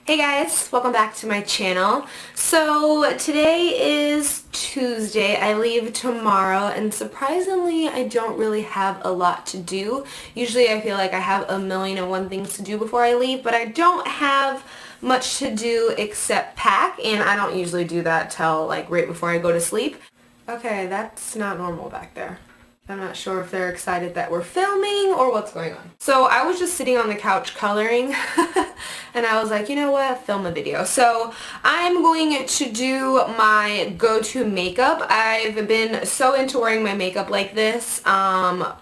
Hey guys, welcome back to my channel. So today is Tuesday. I leave tomorrow and surprisingly I don't really have a lot to do. Usually I feel like I have a million and one things to do before I leave, but I don't have much to do except pack, and I don't usually do that till like right before I go to sleep. Okay, that's not normal back there. I'm not sure if they're excited that we're filming or what's going on. So I was just sitting on the couch coloring and I was like, you know what, film a video. So I'm going to do my go-to makeup. I've been so into wearing my makeup like this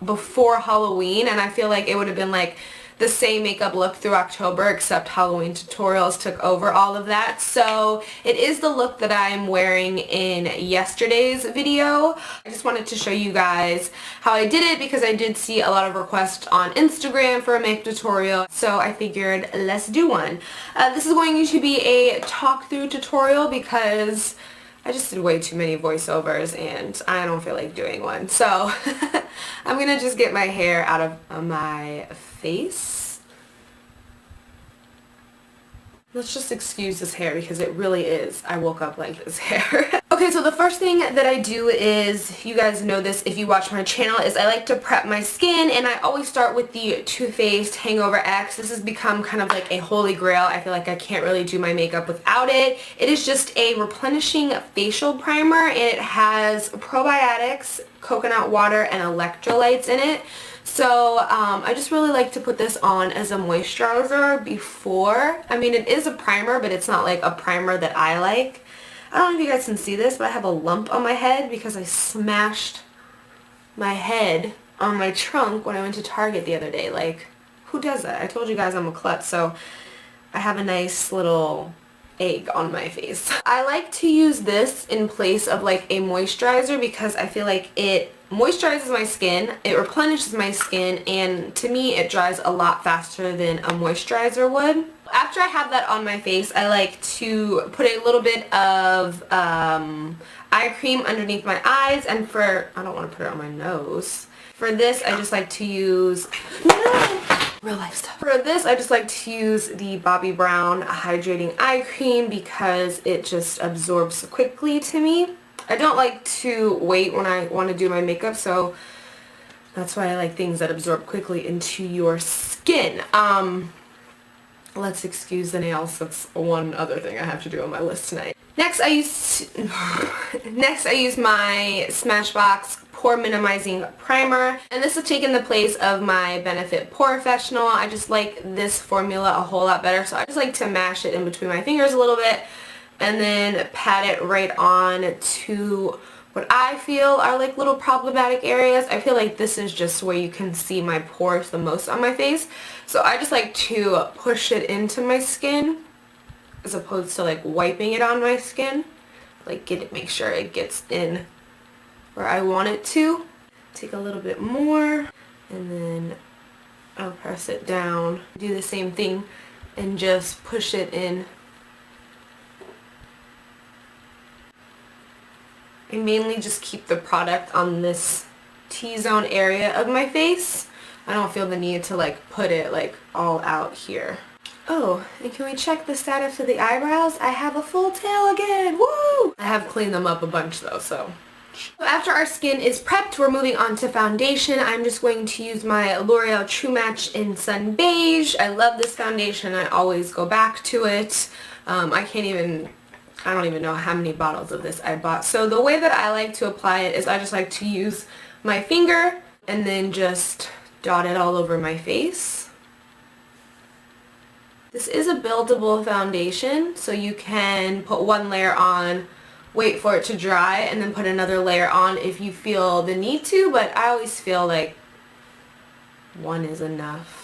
before Halloween, and I feel like it would have been like the same makeup look through October, except Halloween tutorials took over all of that. So it is the look that I'm wearing in yesterday's video. I just wanted to show you guys how I did it because I did see a lot of requests on Instagram for a makeup tutorial, so I figured let's do one. This is going to be a talk through tutorial because I just did way too many voiceovers and I don't feel like doing one. So I'm gonna just get my hair out of my face. Let's just excuse this hair because it really is. I woke up like this hair. Okay, so the first thing that I do is, you guys know this if you watch my channel, is I like to prep my skin, and I always start with the Too Faced Hangover X. This has become kind of like a holy grail. I feel like I can't really do my makeup without it. It is just a replenishing facial primer, and it has probiotics, coconut water, and electrolytes in it. So I just really like to put this on as a moisturizer before. I mean, it is a primer, but it's not like a primer that I like. I don't know if you guys can see this, but I have a lump on my head because I smashed my head on my trunk when I went to Target the other day. Like, who does that? I told you guys I'm a klutz, so I have a nice little egg on my face. I like to use this in place of like a moisturizer because I feel like it moisturizes my skin, it replenishes my skin, and to me it dries a lot faster than a moisturizer would. After I have that on my face, I like to put a little bit of eye cream underneath my eyes, and I don't want to put it on my nose. For this, I just like to use, real life stuff. For this, I just like to use the Bobbi Brown Hydrating Eye Cream because it just absorbs quickly to me. I don't like to wait when I want to do my makeup, so that's why I like things that absorb quickly into your skin. Let's excuse the nails. That's one other thing I have to do on my list tonight. Next, I use my Smashbox Pore Minimizing Primer, and this has taken the place of my Benefit POREfessional. I just like this formula a whole lot better, so I just like to mash it in between my fingers a little bit and then pat it right on to what I feel are like little problematic areas. I feel like this is just where you can see my pores the most on my face, so I just like to push it into my skin as opposed to like wiping it on my skin. Like make sure it gets in where I want it to. Take a little bit more and then I'll press it down. Do the same thing and just push it in. I mainly just keep the product on this T-zone area of my face. I don't feel the need to like put it like all out here. Oh, and can we check the status of the eyebrows? I have a full tail again, woo! I have cleaned them up a bunch though, so. After our skin is prepped, we're moving on to foundation. I'm just going to use my L'Oreal True Match in Sun Beige. I love this foundation. I always go back to it. I don't even know how many bottles of this I bought. So the way that I like to apply it is I just like to use my finger and then just dot it all over my face. This is a buildable foundation, so you can put one layer on, wait for it to dry, and then put another layer on if you feel the need to, but I always feel like one is enough.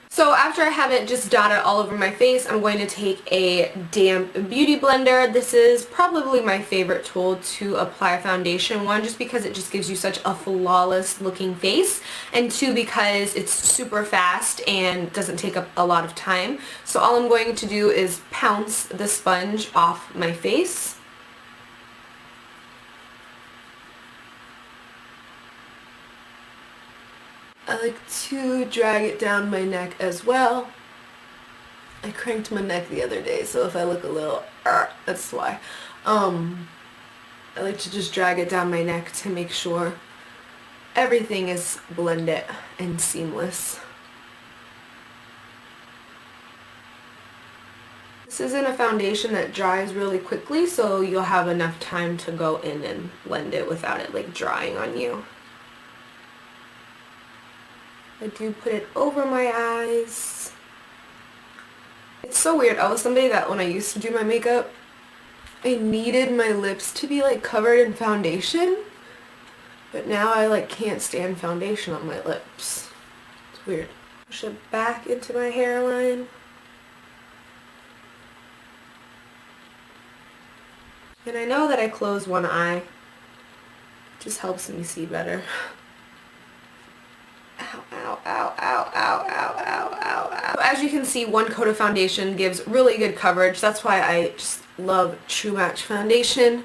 So after I have it just dotted all over my face, I'm going to take a damp beauty blender. This is probably my favorite tool to apply foundation. One, just because it just gives you such a flawless looking face, and two, because it's super fast and doesn't take up a lot of time. So all I'm going to do is pounce the sponge off my face. I like to drag it down my neck as well. I cranked my neck the other day, so if I look a little, that's why. I like to just drag it down my neck to make sure everything is blended and seamless. This isn't a foundation that dries really quickly, so you'll have enough time to go in and blend it without it like drying on you. I do put it over my eyes. It's so weird. I was somebody that when I used to do my makeup, I needed my lips to be like covered in foundation, but now I like can't stand foundation on my lips. It's weird. Push it back into my hairline. And I know that I close one eye. It just helps me see better. Ow, ow, ow, ow, ow, ow, ow, ow, ow. As you can see, one coat of foundation gives really good coverage. That's why I just love True Match foundation.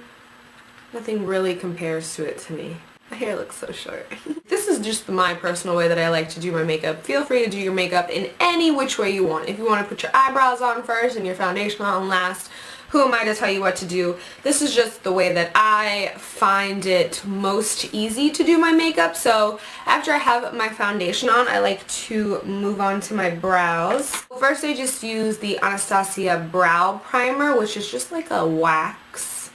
Nothing really compares to it to me. My hair looks so short. This is just my personal way that I like to do my makeup. Feel free to do your makeup in any which way you want. If you want to put your eyebrows on first and your foundation on last, who am I to tell you what to do? This is just the way that I find it most easy to do my makeup. So after I have my foundation on, I like to move on to my brows. First, I just use the Anastasia Brow Primer, which is just like a wax.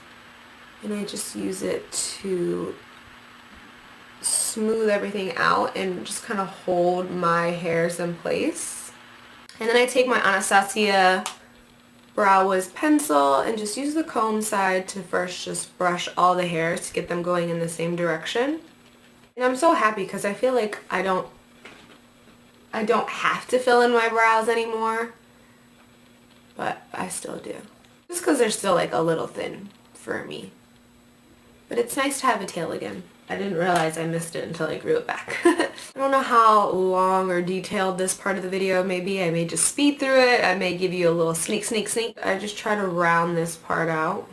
And I just use it to smooth everything out and just kind of hold my hairs in place. And then I take my Anastasia Brow Wiz pencil and just use the comb side to first just brush all the hairs to get them going in the same direction. And I'm so happy because I feel like I don't have to fill in my brows anymore, but I still do. Just because they're still like a little thin for me. But it's nice to have a tail again. I didn't realize I missed it until I grew it back. I don't know how long or detailed this part of the video may be. I may just speed through it. I may give you a little sneak. I just try to round this part out.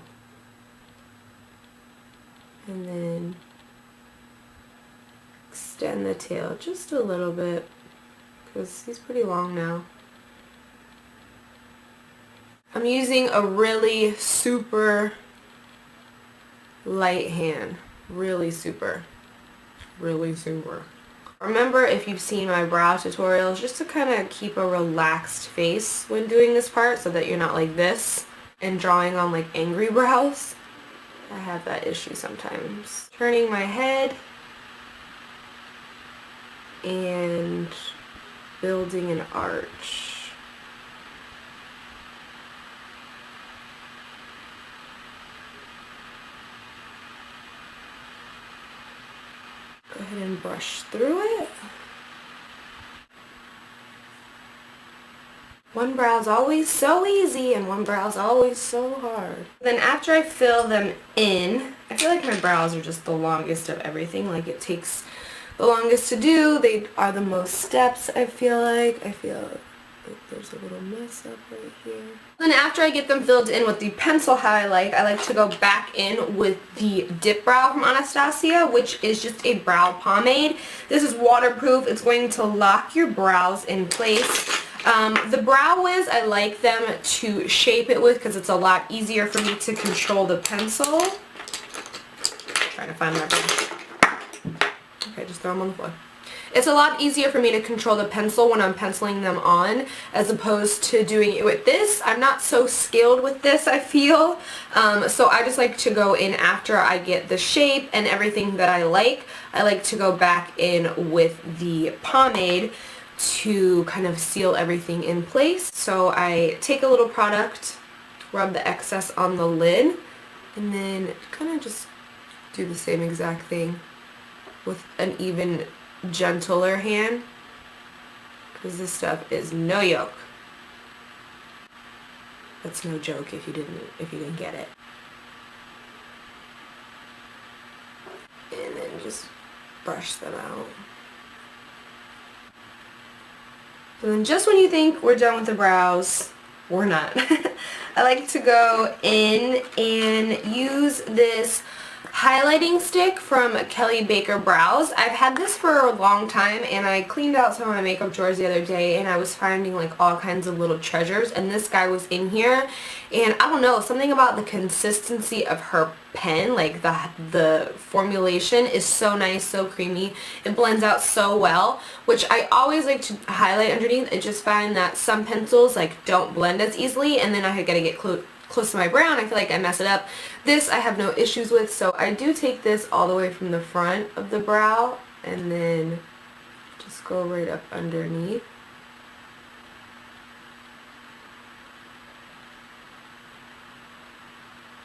And then extend the tail just a little bit because he's pretty long now. I'm using a really super light hand. Really super. Remember, if you've seen my brow tutorials, just to kind of keep a relaxed face when doing this part so that you're not like this and drawing on like angry brows. I have that issue sometimes. Turning my head and building an arch. Go ahead and brush through it. One brow's always so easy and one brow's always so hard. Then after I fill them in, I feel like my brows are just the longest of everything. Like it takes the longest to do. They are the most steps, I feel like. There's a little mess up right here. Then after I get them filled in with the pencil highlight, I like to go back in with the Dip Brow from Anastasia, which is just a brow pomade. This is waterproof. It's going to lock your brows in place. The Brow Wiz, I like them to shape it with because it's a lot easier for me to control the pencil. Trying to find my brush. Okay, just throw them on the floor. It's a lot easier for me to control the pencil when I'm penciling them on as opposed to doing it with this. I'm not so skilled with this, I feel. So I just like to go in after I get the shape and everything that I like. I like to go back in with the pomade to kind of seal everything in place. So I take a little product, rub the excess on the lid, and then kind of just do the same exact thing with an even gentler hand, because this stuff is no joke. That's no joke if you didn't get it. And then just brush them out. And then just when you think we're done with the brows, we're not. I like to go in and use this highlighting stick from Kelly Baker Brows. I've had this for a long time, and I cleaned out some of my makeup drawers the other day, and I was finding like all kinds of little treasures, and this guy was in here, and I don't know, something about the consistency of her pen, like the formulation is so nice, so creamy. It blends out so well, which I always like to highlight underneath. I just find that some pencils like don't blend as easily, and then I gotta get close to my brow, and I feel like I mess it up. This I have no issues with, so I do take this all the way from the front of the brow and then just go right up underneath.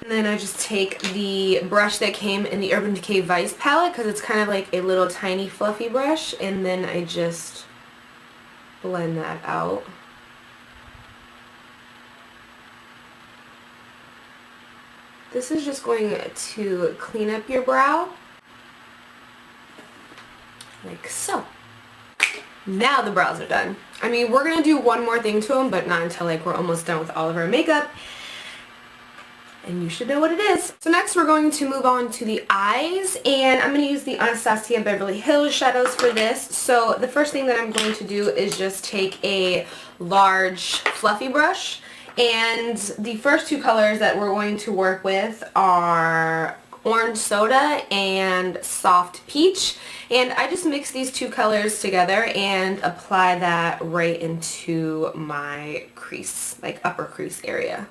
And then I just take the brush that came in the Urban Decay Vice palette, because it's kind of like a little tiny fluffy brush, and then I just blend that out. This is just going to clean up your brow, like so. Now the brows are done. I mean, we're going to do one more thing to them, but not until like we're almost done with all of our makeup. And you should know what it is. So next we're going to move on to the eyes, and I'm going to use the Anastasia Beverly Hills shadows for this. So the first thing that I'm going to do is just take a large fluffy brush, and the first two colors that we're going to work with are Orange Soda and Soft Peach, and I just mix these two colors together and apply that right into my crease, like upper crease area.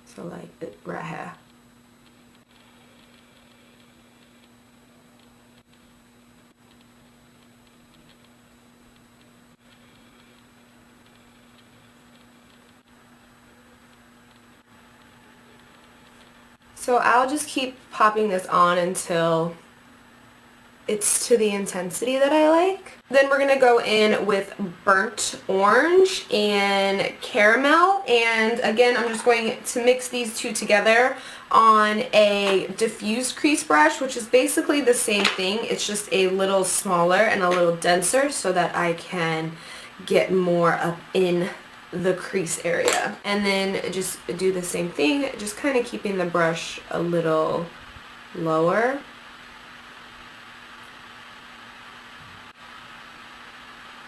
So like it right here. So I'll just keep popping this on until it's to the intensity that I like. Then we're going to go in with Burnt Orange and Caramel, and again I'm just going to mix these two together on a diffused crease brush, which is basically the same thing, it's just a little smaller and a little denser so that I can get more up in the crease area. And then just do the same thing, just kind of keeping the brush a little lower.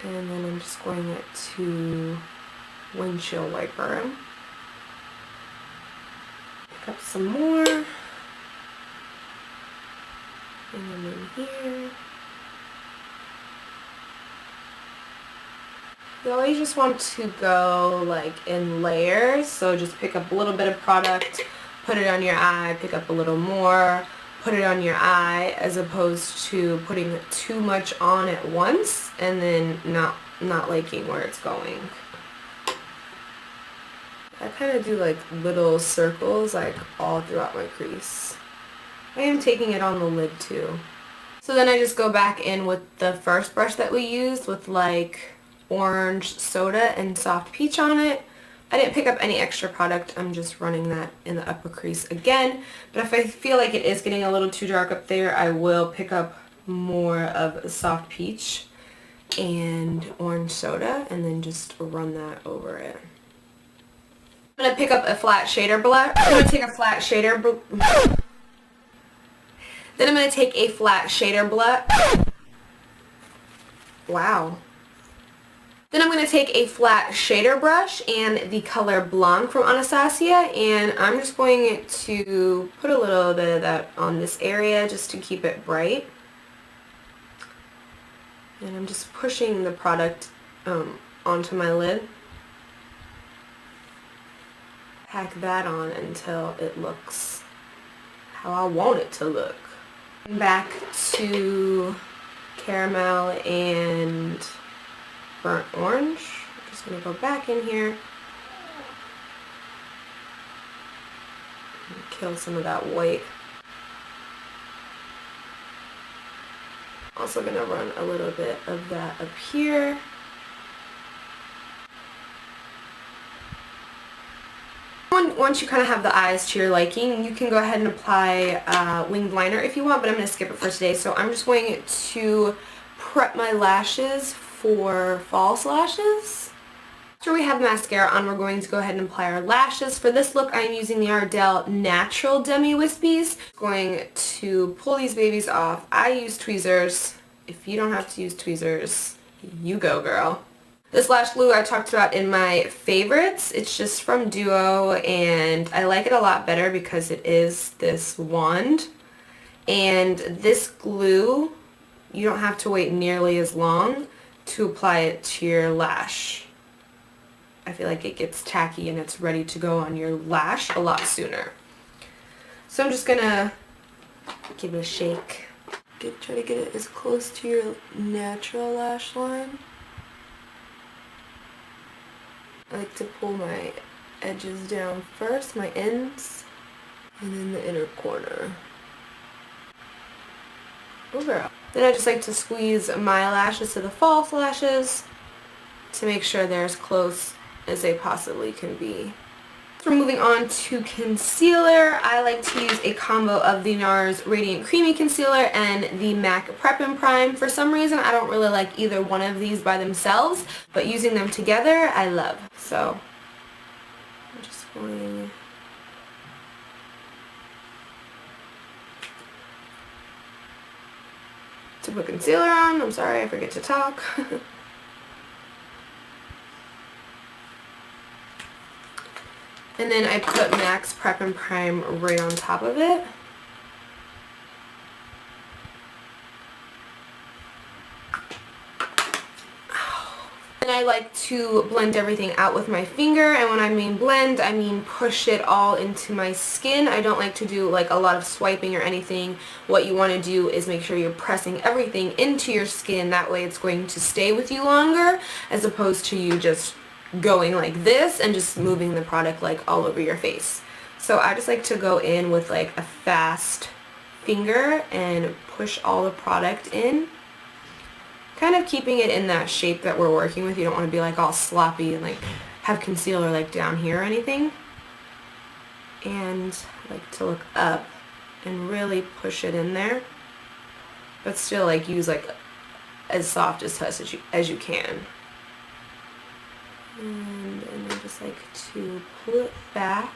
And then I'm just going to windshield wiper them. Pick up some more. And then in here. You always just want to go like in layers, so just pick up a little bit of product, put it on your eye, pick up a little more, put it on your eye, as opposed to putting too much on at once and then not liking where it's going. I kind of do like little circles like all throughout my crease. I am taking it on the lid too. So then I just go back in with the first brush that we used with like Orange Soda and Soft Peach on it. I didn't pick up any extra product, I'm just running that in the upper crease again. But if I feel like it is getting a little too dark up there, I will pick up more of Soft Peach and Orange Soda and then just run that over it. I'm going to pick up a flat shader brush. I'm going to take a flat shader Then I'm going to take a flat shader brush. Wow. Then I'm going to take a flat shader brush and the color Blanc from Anastasia, and I'm just going to put a little bit of that on this area just to keep it bright. And I'm just pushing the product onto my lid. Pack that on until it looks how I want it to look. Back to Caramel and Burnt Orange. I'm just going to go back in here and kill some of that white. Also going to run a little bit of that up here. Once you kind of have the eyes to your liking, you can go ahead and apply winged liner if you want, but I'm going to skip it for today. So I'm just going to prep my lashes for false lashes. After we have mascara on, we're going to go ahead and apply our lashes. For this look, I'm using the Ardell Natural Demi Wispies. Going to pull these babies off. I use tweezers. If you don't have to use tweezers, you go, girl. This lash glue I talked about in my favorites. It's just from Duo, and I like it a lot better because it is this wand. And this glue, you don't have to wait nearly as long to apply it to your lash. I feel like it gets tacky and it's ready to go on your lash a lot sooner. So I'm just gonna give it a shake. Try to get it as close to your natural lash line. I like to pull my edges down first, my ends, and then the inner corner. Oh girl. Then I just like to squeeze my lashes to the false lashes to make sure they're as close as they possibly can be. So we're moving on to concealer. I like to use a combo of the NARS Radiant Creamy Concealer and the MAC Prep and Prime. For some reason, I don't really like either one of these by themselves, but using them together, I love. So I'm just going to put concealer on. I'm sorry, I forget to talk. And then I put MAC's Prep and Prime right on top of it. And I like to blend everything out with my finger, and when I mean blend, I mean push it all into my skin. I don't like to do like a lot of swiping or anything. What you want to do is make sure you're pressing everything into your skin, that way it's going to stay with you longer, as opposed to you just going like this and just moving the product like all over your face. So I just like to go in with like a fast finger and push all the product in, kind of keeping it in that shape that we're working with. You don't want to be like all sloppy and like have concealer like down here or anything. And I like to look up and really push it in there, but still like use like as soft as touch as you can. And then I just like to pull it back.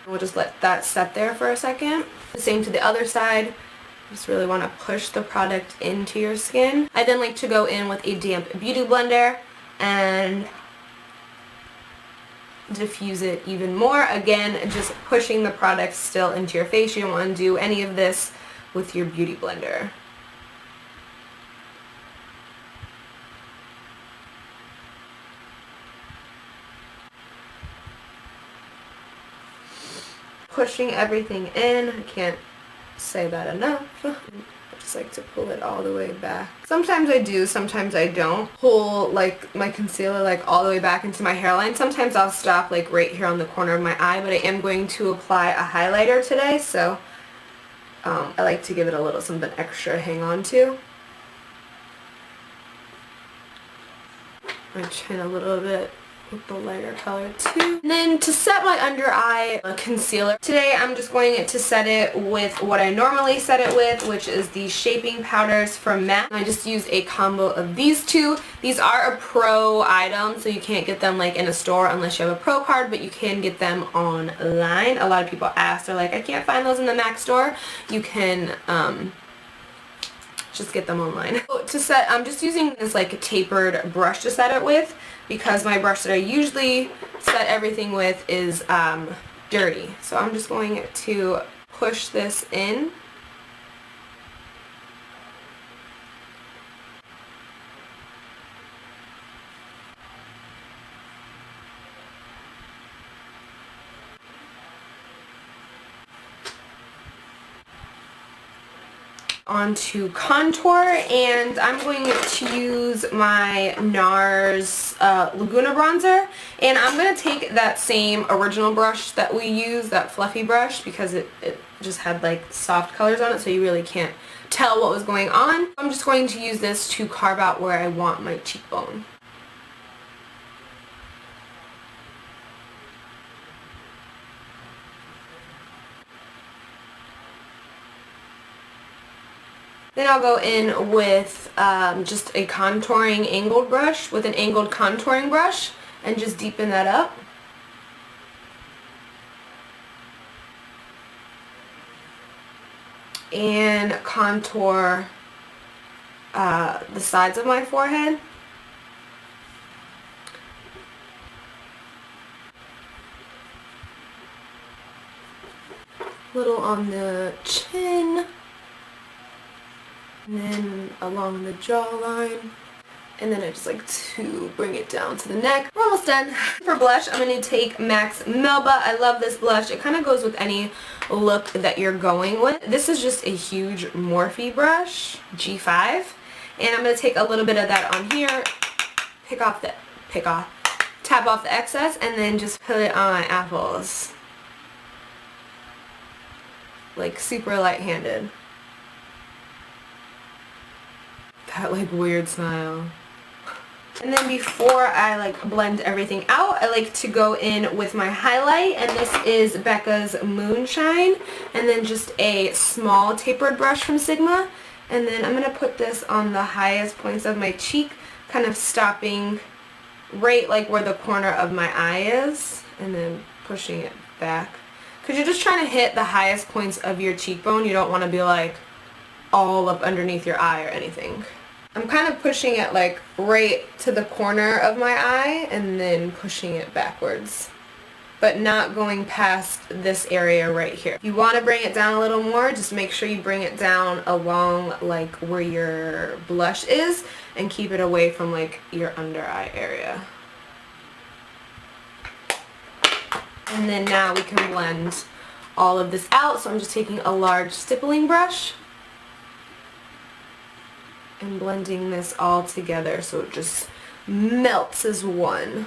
We'll just let that set there for a second. The same to the other side. Just really want to push the product into your skin. I then like to go in with a damp beauty blender and diffuse it even more. Again, just pushing the product still into your face. You don't want to do any of this with your beauty blender. Pushing everything in. I can't say that enough. I just like to pull it all the way back. Sometimes I do, sometimes I don't. Pull like my concealer like all the way back into my hairline. Sometimes I'll stop like right here on the corner of my eye, but I am going to apply a highlighter today, so I like to give it a little something extra to hang on to. My chin a little bit with the lighter color too. And then to set my under eye concealer, today I'm just going to set it with what I normally set it with, which is the shaping powders from MAC. I just use a combo of these two. These are a pro item, so you can't get them like in a store unless you have a pro card, but you can get them online. A lot of people ask, they're like, I can't find those in the MAC store. You can just get them online. To set, I'm just using this like tapered brush to set it with, because my brush that I usually set everything with is dirty. So I'm just going to push this in. Onto contour, and I'm going to use my NARS Laguna bronzer, and I'm going to take that same original brush that we use, that fluffy brush, because it just had like soft colors on it, so you really can't tell what was going on. I'm just going to use this to carve out where I want my cheekbone. Then I'll go in with just a contouring angled brush, with an angled contouring brush, and just deepen that up. And contour the sides of my forehead. Little on the chin, and then along the jawline, and then I just like to bring it down to the neck. We're almost done. For blush, I'm going to take MAC's Melba. I love this blush. It kind of goes with any look that you're going with. This is just a huge Morphe brush, G5, and I'm going to take a little bit of that on here, tap off the excess, and then just put it on my apples. Like super light-handed. That like weird smile. And then before I like blend everything out, I like to go in with my highlight, and this is Becca's Moonshine, and then just a small tapered brush from Sigma, and then I'm going to put this on the highest points of my cheek, kind of stopping right like where the corner of my eye is, and then pushing it back. Because you're just trying to hit the highest points of your cheekbone. You don't want to be like all up underneath your eye or anything. I'm kind of pushing it like right to the corner of my eye and then pushing it backwards, but not going past this area right here. If you want to bring it down a little more, just make sure you bring it down along like where your blush is and keep it away from like your under eye area. And then now we can blend all of this out. So I'm just taking a large stippling brush and blending this all together so it just melts as one.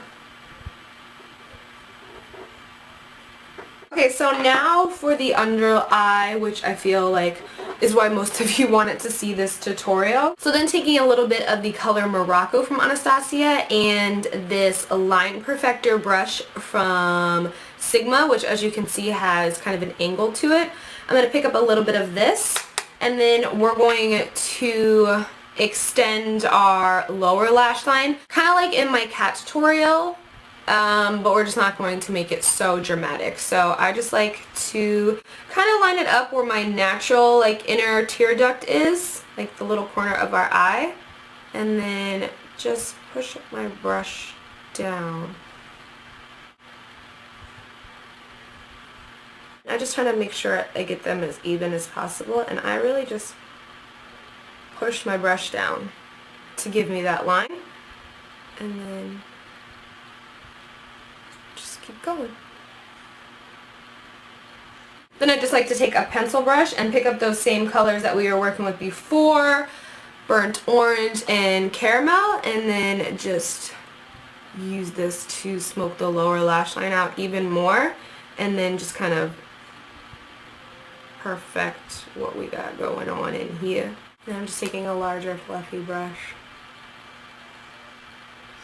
Okay, so now for the under eye, which I feel like is why most of you wanted to see this tutorial. So then taking a little bit of the color Morocco from Anastasia and this line perfector brush from Sigma, which as you can see has kind of an angle to it. I'm going to pick up a little bit of this, and then we're going to extend our lower lash line, kind of like in my cat tutorial, but we're just not going to make it so dramatic. So I just like to kind of line it up where my natural like inner tear duct is, like the little corner of our eye, and then just push my brush down. I just try to make sure I get them as even as possible, and I really just push my brush down to give me that line, and then just keep going. Then I just like to take a pencil brush and pick up those same colors that we were working with before, burnt orange and caramel, and then just use this to smoke the lower lash line out even more, and then just kind of perfect what we got going on in here. And I'm just taking a larger fluffy brush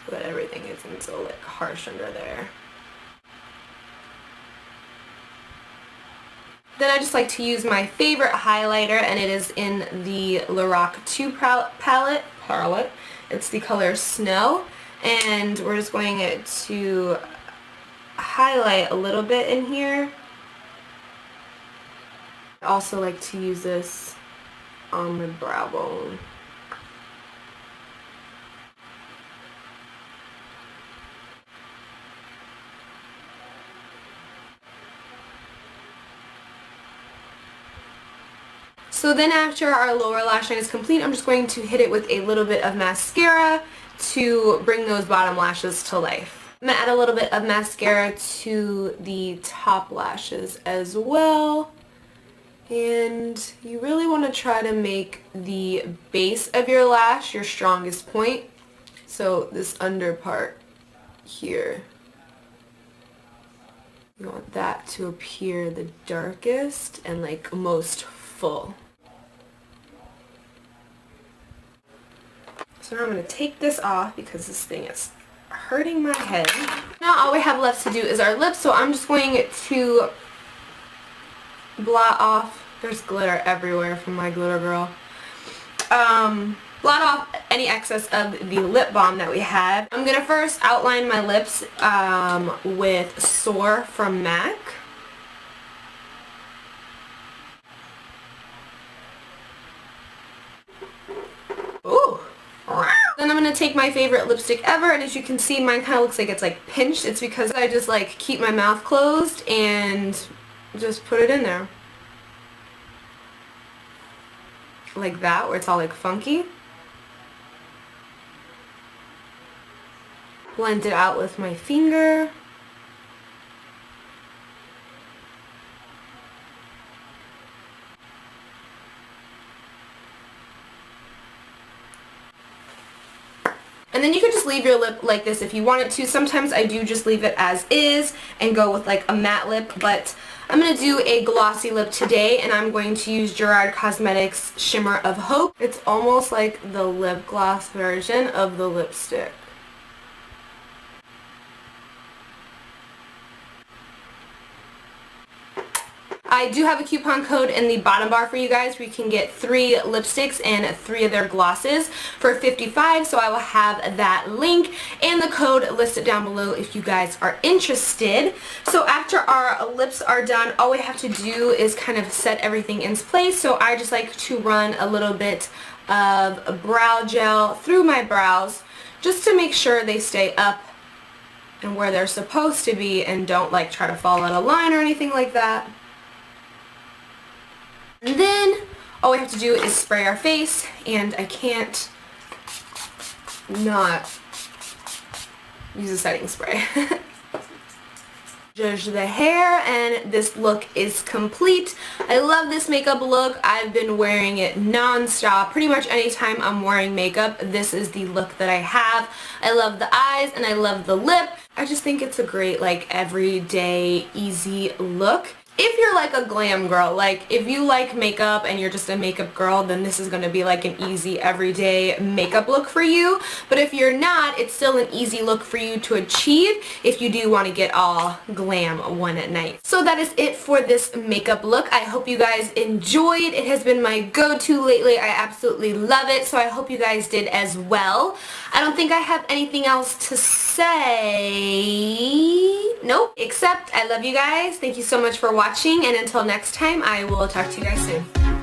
so that everything isn't so like harsh under there. Then I just like to use my favorite highlighter, and it is in the Lorac 2 palette. It's the color Snow, and we're just going to highlight a little bit in here. I also like to use this on my brow bone. So then after our lower lash line is complete, I'm just going to hit it with a little bit of mascara to bring those bottom lashes to life. I'm going to add a little bit of mascara to the top lashes as well. And you really want to try to make the base of your lash your strongest point. So this under part here, you want that to appear the darkest and like most full. So now I'm going to take this off because this thing is hurting my head. Now all we have left to do is our lips, so I'm just going to blot off. There's glitter everywhere from my glitter girl. blot off any excess of the lip balm that we had. I'm going to first outline my lips with Soar from MAC. Ooh. Then I'm going to take my favorite lipstick ever, and as you can see, mine kind of looks like it's like pinched. It's because I just like keep my mouth closed and just put it in there. Like that, where it's all like funky. Blend it out with my finger. And then you can just leave your lip like this if you wanted to. Sometimes I do just leave it as is and go with like a matte lip, but I'm going to do a glossy lip today, and I'm going to use Gerard Cosmetics Shimmer of Hope. It's almost like the lip gloss version of the lipstick. I do have a coupon code in the bottom bar for you guys where you can get 3 lipsticks and 3 of their glosses for $55, so I will have that link and the code listed down below if you guys are interested. So after our lips are done, all we have to do is kind of set everything in place. So I just like to run a little bit of brow gel through my brows just to make sure they stay up and where they're supposed to be and don't like try to fall out of line or anything like that. And then all we have to do is spray our face, and I can't not use a setting spray. Judge the hair, and this look is complete. I love this makeup look. I've been wearing it non-stop. Pretty much anytime I'm wearing makeup, this is the look that I have. I love the eyes and I love the lip. I just think it's a great like everyday easy look. If you're like a glam girl, like if you like makeup and you're just a makeup girl, then this is going to be like an easy everyday makeup look for you. But if you're not, it's still an easy look for you to achieve if you do want to get all glam one at night. So that is it for this makeup look. I hope you guys enjoyed. It has been my go-to lately. I absolutely love it, so I hope you guys did as well. I don't think I have anything else to say. Nope, except I love you guys. Thank you so much for watching, and until next time, I will talk to you guys soon.